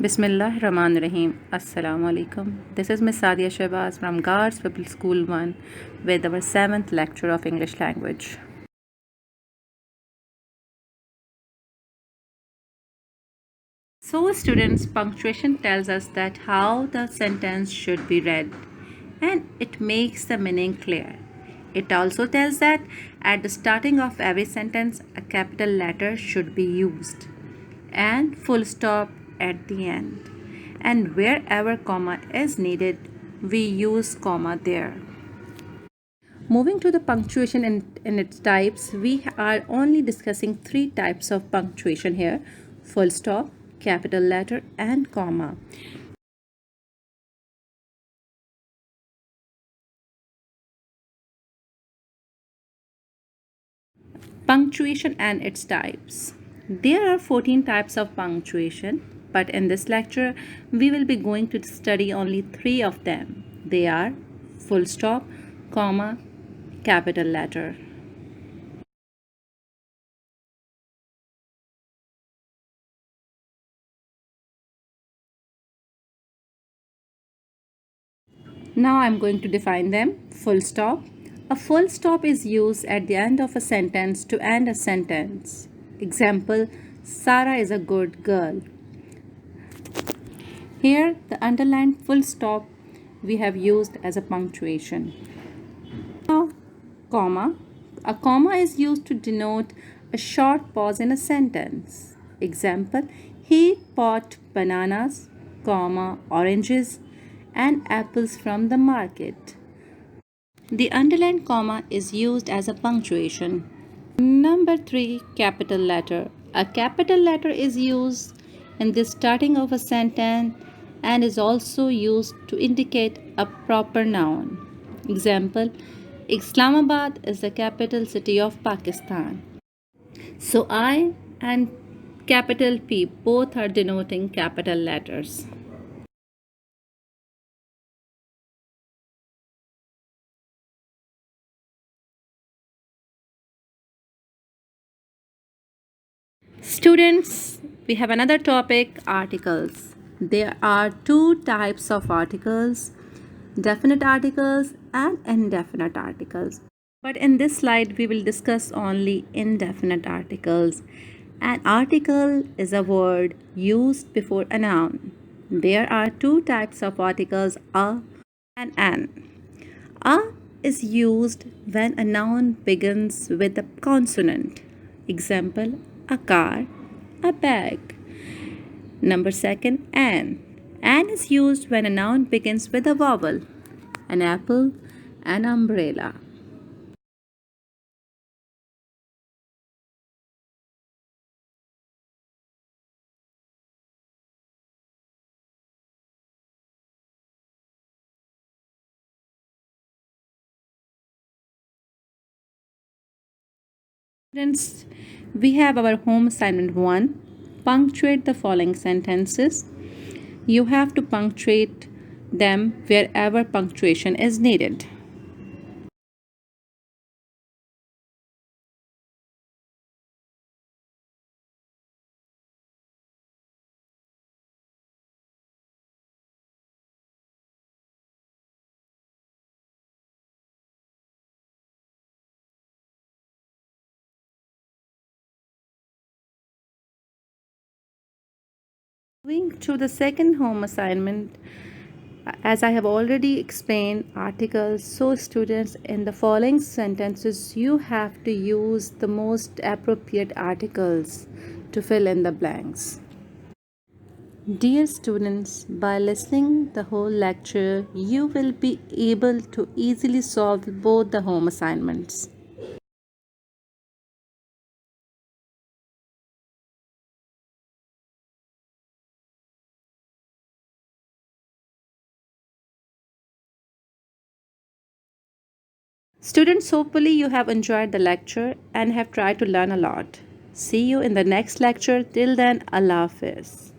Bismillahirrahmanirrahim. Assalamu alaikum. This is Miss Sadia Shehbaz from Guards Public School 1 with our 7th lecture of English language. So students, punctuation tells us that how the sentence should be read and it makes the meaning clear. It also tells that at the starting of every sentence a capital letter should be used and full stop at the end. And wherever comma is needed, we use comma there. Moving to the punctuation in its types, we are only discussing three types of punctuation here: full stop, capital letter, and comma. Punctuation and its types. There are 14 types of punctuation, but in this lecture, we will be going to study only three of them. They are full stop, comma, capital letter. Now I'm going to define them. Full stop. A full stop is used at the end of a sentence to end a sentence. Example, Sarah is a good girl. Here, the underlined full stop we have used as a punctuation. Now, comma. A comma is used to denote a short pause in a sentence. Example, he bought bananas, comma, oranges, and apples from the market. The underlined comma is used as a punctuation. Number 3, capital letter. A capital letter is used in the starting of a sentence and is also used to indicate a proper noun. Example, Islamabad is the capital city of Pakistan. So I and capital P both are denoting capital letters. Students, we have another topic, articles. There are two types of articles, definite articles and indefinite articles. But in this slide, we will discuss only indefinite articles. An article is a word used before a noun. There are two types of articles, a and an. A is used when a noun begins with a consonant. Example, a car, a bag. Number second, an. An is used when a noun begins with a vowel. An apple, an umbrella. Students, we have our home assignment 1. Punctuate the following sentences. You have to punctuate them wherever punctuation is needed. Moving to the second home assignment, as I have already explained articles, so students, in the following sentences you have to use the most appropriate articles to fill in the blanks. Dear students, by listening the whole lecture, you will be able to easily solve both the home assignments. Students, hopefully you have enjoyed the lecture and have tried to learn a lot. See you in the next lecture. Till then, Allah Hafiz.